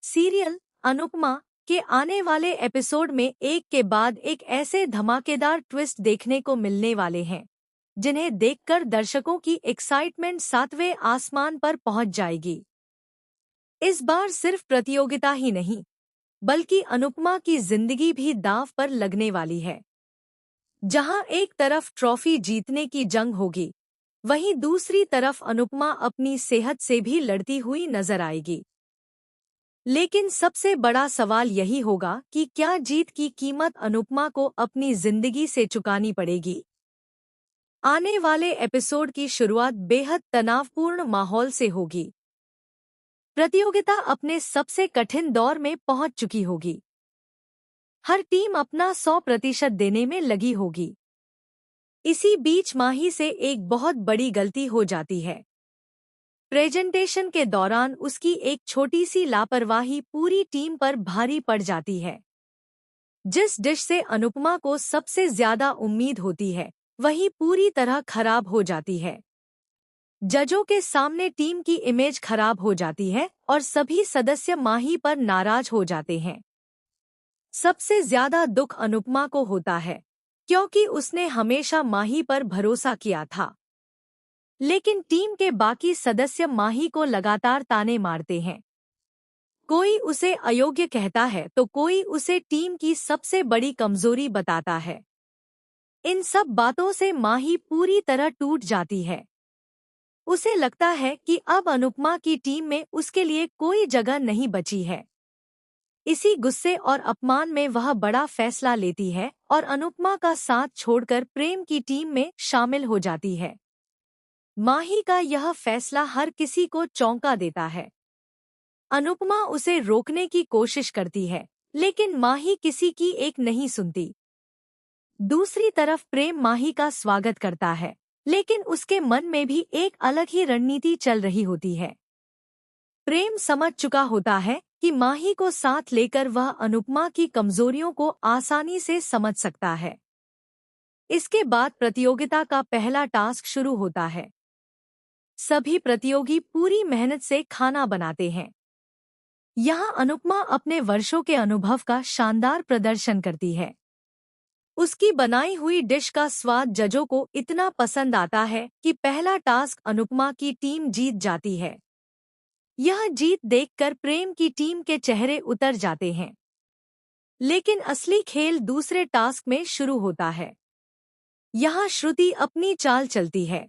Serial Anupama के आने वाले एपिसोड में एक के बाद एक ऐसे धमाकेदार ट्विस्ट देखने को मिलने वाले हैं जिन्हें देखकर दर्शकों की एक्साइटमेंट सातवें आसमान पर पहुंच जाएगी। इस बार सिर्फ प्रतियोगिता ही नहीं बल्कि अनुपमा की जिंदगी भी दांव पर लगने वाली है। जहां एक तरफ ट्रॉफी जीतने की जंग होगी, वहीं दूसरी तरफ अनुपमा अपनी सेहत से भी लड़ती हुई नजर आएगी। लेकिन सबसे बड़ा सवाल यही होगा कि क्या जीत की कीमत अनुपमा को अपनी जिंदगी से चुकानी पड़ेगी। आने वाले एपिसोड की शुरुआत बेहद तनावपूर्ण माहौल से होगी। प्रतियोगिता अपने सबसे कठिन दौर में पहुंच चुकी होगी। हर टीम अपना 100% देने में लगी होगी। इसी बीच माही से एक बहुत बड़ी गलती हो जाती है। प्रेजेंटेशन के दौरान उसकी एक छोटी सी लापरवाही पूरी टीम पर भारी पड़ जाती है। जिस डिश से अनुपमा को सबसे ज्यादा उम्मीद होती है, वही पूरी तरह खराब हो जाती है। जजों के सामने टीम की इमेज खराब हो जाती है और सभी सदस्य माही पर नाराज हो जाते हैं। सबसे ज्यादा दुख अनुपमा को होता है, क्योंकि उसने हमेशा माही पर भरोसा किया था। लेकिन टीम के बाकी सदस्य माही को लगातार ताने मारते हैं। कोई उसे अयोग्य कहता है तो कोई उसे टीम की सबसे बड़ी कमजोरी बताता है। इन सब बातों से माही पूरी तरह टूट जाती है। उसे लगता है कि अब अनुपमा की टीम में उसके लिए कोई जगह नहीं बची है। इसी गुस्से और अपमान में वह बड़ा फैसला लेती है और अनुपमा का साथ छोड़कर प्रेम की टीम में शामिल हो जाती है। माही का यह फैसला हर किसी को चौंका देता है। अनुपमा उसे रोकने की कोशिश करती है, लेकिन माही किसी की एक नहीं सुनती। दूसरी तरफ प्रेम माही का स्वागत करता है, लेकिन उसके मन में भी एक अलग ही रणनीति चल रही होती है। प्रेम समझ चुका होता है कि माही को साथ लेकर वह अनुपमा की कमजोरियों को आसानी से समझ सकता है। इसके बाद प्रतियोगिता का पहला टास्क शुरू होता है। सभी प्रतियोगी पूरी मेहनत से खाना बनाते हैं। यहाँ अनुपमा अपने वर्षों के अनुभव का शानदार प्रदर्शन करती है। उसकी बनाई हुई डिश का स्वाद जजों को इतना पसंद आता है कि पहला टास्क अनुपमा की टीम जीत जाती है। यह जीत देखकर प्रेम की टीम के चेहरे उतर जाते हैं। लेकिन असली खेल दूसरे टास्क में शुरू होता है। यहाँ श्रुति अपनी चाल चलती है।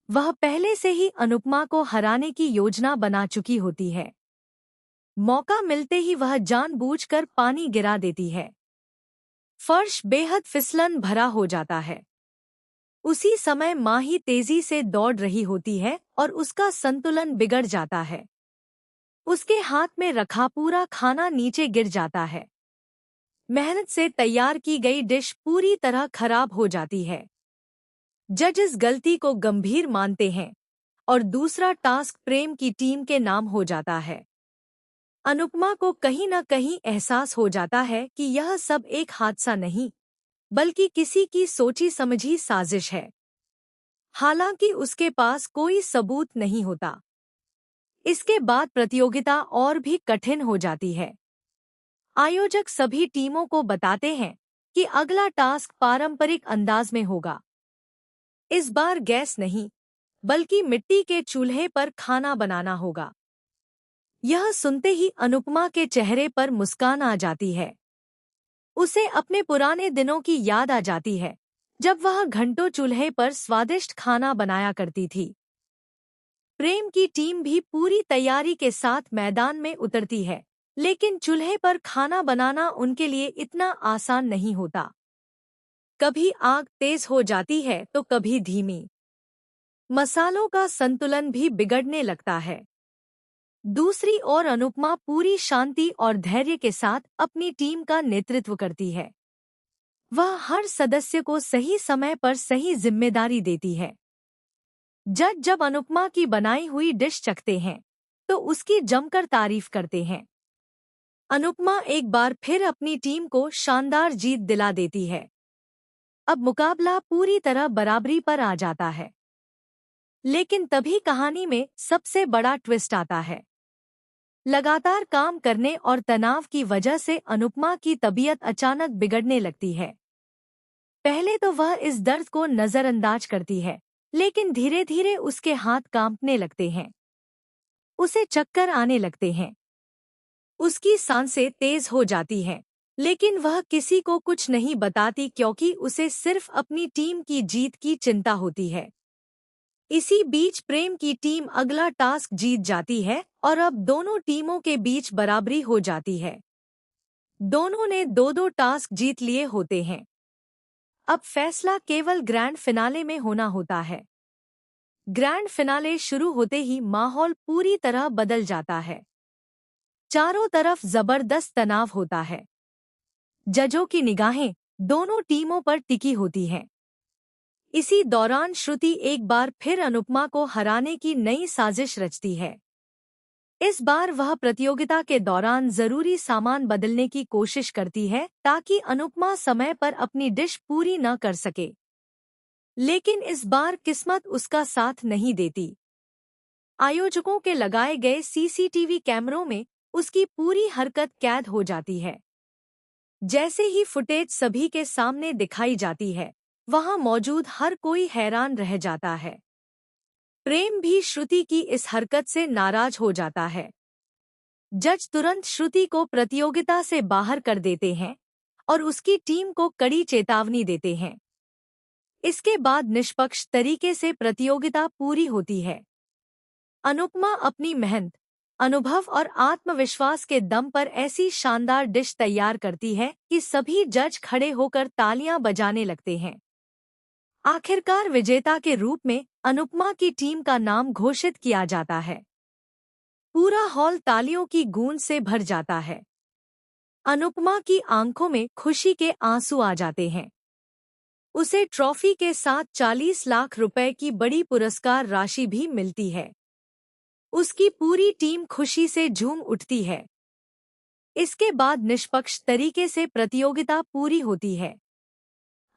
वह पहले से ही अनुपमा को हराने की योजना बना चुकी होती है। मौका मिलते ही वह जानबूझकर पानी गिरा देती है। फर्श बेहद फिसलन भरा हो जाता है। उसी समय माही तेजी से दौड़ रही होती है और उसका संतुलन बिगड़ जाता है। उसके हाथ में रखा पूरा खाना नीचे गिर जाता है। मेहनत से तैयार की गई डिश पूरी तरह खराब हो जाती है। जज गलती को गंभीर मानते हैं और दूसरा टास्क प्रेम की टीम के नाम हो जाता है। अनुपमा को कहीं न कहीं एहसास हो जाता है कि यह सब एक हादसा नहीं, बल्कि किसी की सोची समझी साजिश है। हालांकि उसके पास कोई सबूत नहीं होता। इसके बाद प्रतियोगिता और भी कठिन हो जाती है। आयोजक सभी टीमों को बताते हैं कि अगला टास्क पारंपरिक अंदाज में होगा। इस बार गैस नहीं, बल्कि मिट्टी के चूल्हे पर खाना बनाना होगा। यह सुनते ही अनुपमा के चेहरे पर मुस्कान आ जाती है। उसे अपने पुराने दिनों की याद आ जाती है, जब वह घंटों चूल्हे पर स्वादिष्ट खाना बनाया करती थी। प्रेम की टीम भी पूरी तैयारी के साथ मैदान में उतरती है, लेकिन चूल्हे पर खाना बनाना उनके लिए इतना आसान नहीं होता। कभी आग तेज हो जाती है तो कभी धीमी। मसालों का संतुलन भी बिगड़ने लगता है। दूसरी ओर अनुपमा पूरी शांति और धैर्य के साथ अपनी टीम का नेतृत्व करती है। वह हर सदस्य को सही समय पर सही जिम्मेदारी देती है। जज जब अनुपमा की बनाई हुई डिश चखते हैं, तो उसकी जमकर तारीफ करते हैं। अनुपमा एक बार फिर अपनी टीम को शानदार जीत दिला देती है। अब मुकाबला पूरी तरह बराबरी पर आ जाता है। लेकिन तभी कहानी में सबसे बड़ा ट्विस्ट आता है। लगातार काम करने और तनाव की वजह से अनुपमा की तबीयत अचानक बिगड़ने लगती है। पहले तो वह इस दर्द को नजरअंदाज करती है, लेकिन धीरे धीरे उसके हाथ कांपने लगते हैं। उसे चक्कर आने लगते हैं। उसकी सांसें तेज हो जाती हैं, लेकिन वह किसी को कुछ नहीं बताती क्योंकि उसे सिर्फ अपनी टीम की जीत की चिंता होती है। इसी बीच प्रेम की टीम अगला टास्क जीत जाती है और अब दोनों टीमों के बीच बराबरी हो जाती है। दोनों ने दो दो टास्क जीत लिए होते हैं। अब फैसला केवल ग्रैंड फिनाले में होना होता है। ग्रैंड फिनाले शुरू होते ही माहौल पूरी तरह बदल जाता है। चारों तरफ जबरदस्त तनाव होता है। जजों की निगाहें दोनों टीमों पर टिकी होती हैं। इसी दौरान श्रुति एक बार फिर अनुपमा को हराने की नई साजिश रचती है। इस बार वह प्रतियोगिता के दौरान जरूरी सामान बदलने की कोशिश करती है ताकि अनुपमा समय पर अपनी डिश पूरी न कर सके। लेकिन इस बार किस्मत उसका साथ नहीं देती। आयोजकों के लगाए गए सीसीटीवी कैमरों में उसकी पूरी हरकत कैद हो जाती है। जैसे ही फुटेज सभी के सामने दिखाई जाती है, वहां मौजूद हर कोई हैरान रह जाता है। प्रेम भी श्रुति की इस हरकत से नाराज हो जाता है। जज तुरंत श्रुति को प्रतियोगिता से बाहर कर देते हैं और उसकी टीम को कड़ी चेतावनी देते हैं। इसके बाद निष्पक्ष तरीके से प्रतियोगिता पूरी होती है। अनुपमा अपनी मेहनत, अनुभव और आत्मविश्वास के दम पर ऐसी शानदार डिश तैयार करती है कि सभी जज खड़े होकर तालियां बजाने लगते हैं। आखिरकार विजेता के रूप में अनुपमा की टीम का नाम घोषित किया जाता है। पूरा हॉल तालियों की गूंज से भर जाता है। अनुपमा की आंखों में खुशी के आंसू आ जाते हैं। उसे ट्रॉफी के साथ 40 लाख रुपए की बड़ी पुरस्कार राशि भी मिलती है। उसकी पूरी टीम खुशी से झूम उठती है। इसके बाद निष्पक्ष तरीके से प्रतियोगिता पूरी होती है।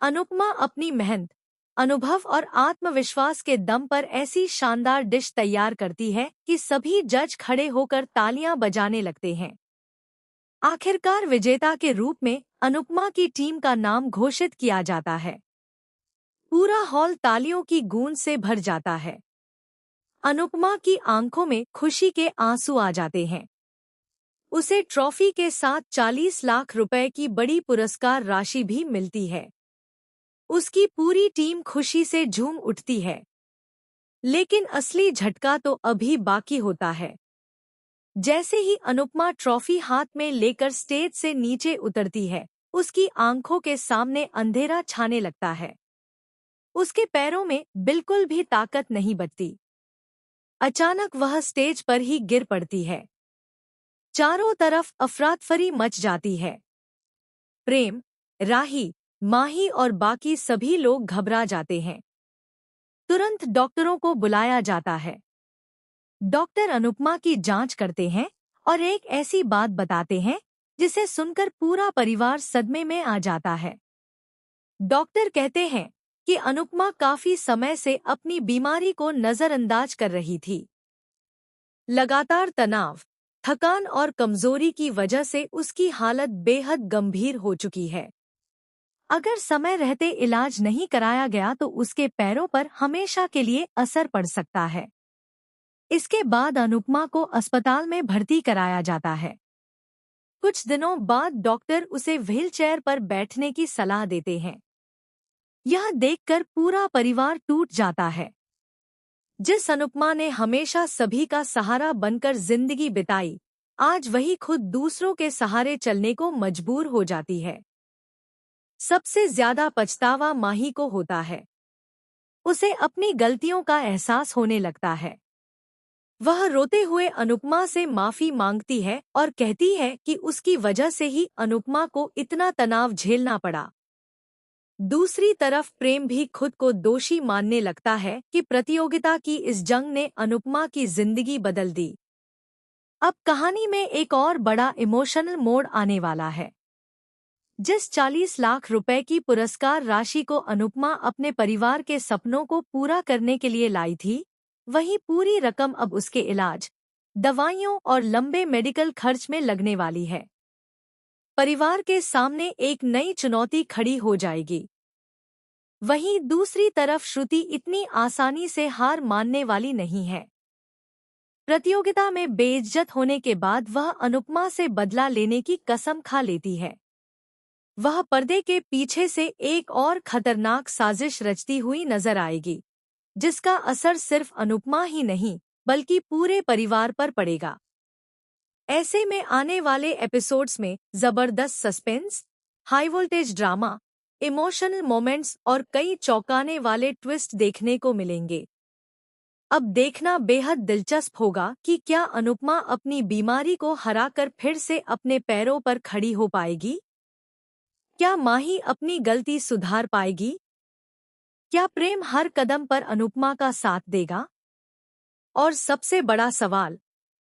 अनुपमा अपनी मेहनत, अनुभव और आत्मविश्वास के दम पर ऐसी शानदार डिश तैयार करती है कि सभी जज खड़े होकर तालियां बजाने लगते हैं। आखिरकार विजेता के रूप में अनुपमा की टीम का नाम घोषित किया जाता है। पूरा हॉल तालियों की गूंज से भर जाता है। अनुपमा की आंखों में खुशी के आंसू आ जाते हैं। उसे ट्रॉफी के साथ 40 लाख रुपए की बड़ी पुरस्कार राशि भी मिलती है। उसकी पूरी टीम खुशी से झूम उठती है। लेकिन असली झटका तो अभी बाकी होता है। जैसे ही अनुपमा ट्रॉफी हाथ में लेकर स्टेज से नीचे उतरती है, उसकी आंखों के सामने अंधेरा छाने लगता है। उसके पैरों में बिल्कुल भी ताकत नहीं बचती। अचानक वह स्टेज पर ही गिर पड़ती है। चारों तरफ अफरातफरी मच जाती है। प्रेम, राही, माही और बाकी सभी लोग घबरा जाते हैं। तुरंत डॉक्टरों को बुलाया जाता है। डॉक्टर अनुपमा की जांच करते हैं और एक ऐसी बात बताते हैं जिसे सुनकर पूरा परिवार सदमे में आ जाता है। डॉक्टर कहते हैं कि अनुपमा काफी समय से अपनी बीमारी को नजरअंदाज कर रही थी। लगातार तनाव, थकान और कमजोरी की वजह से उसकी हालत बेहद गंभीर हो चुकी है। अगर समय रहते इलाज नहीं कराया गया तो उसके पैरों पर हमेशा के लिए असर पड़ सकता है। इसके बाद अनुपमा को अस्पताल में भर्ती कराया जाता है। कुछ दिनों बाद डॉक्टर उसे व्हीलचेयर पर बैठने की सलाह देते हैं। यह देखकर पूरा परिवार टूट जाता है। जिस अनुपमा ने हमेशा सभी का सहारा बनकर जिंदगी बिताई, आज वही खुद दूसरों के सहारे चलने को मजबूर हो जाती है। सबसे ज्यादा पछतावा माही को होता है। उसे अपनी गलतियों का एहसास होने लगता है। वह रोते हुए अनुपमा से माफी मांगती है और कहती है कि उसकी वजह से ही अनुपमा को इतना तनाव झेलना पड़ा। दूसरी तरफ प्रेम भी खुद को दोषी मानने लगता है कि प्रतियोगिता की इस जंग ने अनुपमा की जिंदगी बदल दी। अब कहानी में एक और बड़ा इमोशनल मोड़ आने वाला है। जिस 40 लाख रुपए की पुरस्कार राशि को अनुपमा अपने परिवार के सपनों को पूरा करने के लिए लाई थी, वही पूरी रकम अब उसके इलाज, दवाइयों और लंबे मेडिकल खर्च में लगने वाली है। परिवार के सामने एक नई चुनौती खड़ी हो जाएगी। वहीं दूसरी तरफ श्रुति इतनी आसानी से हार मानने वाली नहीं है। प्रतियोगिता में बेइज्जत होने के बाद वह अनुपमा से बदला लेने की कसम खा लेती है। वह पर्दे के पीछे से एक और खतरनाक साजिश रचती हुई नजर आएगी, जिसका असर सिर्फ अनुपमा ही नहीं बल्कि पूरे परिवार पर पड़ेगा। ऐसे में आने वाले एपिसोड्स में जबरदस्त suspense, high voltage drama, emotional moments और कई चौंकाने वाले ट्विस्ट देखने को मिलेंगे। अब देखना बेहद दिलचस्प होगा कि क्या अनुपमा अपनी बीमारी को हराकर फिर से अपने पैरों पर खड़ी हो पाएगी? क्या माही अपनी गलती सुधार पाएगी? क्या प्रेम हर कदम पर अनुपमा का साथ देगा? और सबसे बड़ा सवाल,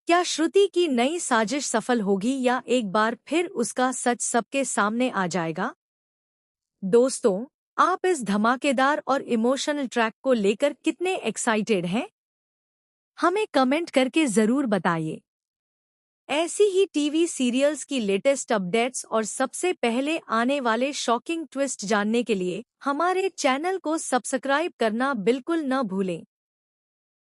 क्या श्रुति की नई साजिश सफल होगी या एक बार फिर उसका सच सबके सामने आ जाएगा? दोस्तों, आप इस धमाकेदार और इमोशनल ट्रैक को लेकर कितने एक्साइटेड हैं? हमें कमेंट करके ज़रूर बताइए। ऐसी ही टीवी सीरियल्स की लेटेस्ट अपडेट्स और सबसे पहले आने वाले शॉकिंग ट्विस्ट जानने के लिए हमारे चैनल को सब्सक्राइब करना बिल्कुल न भूलें।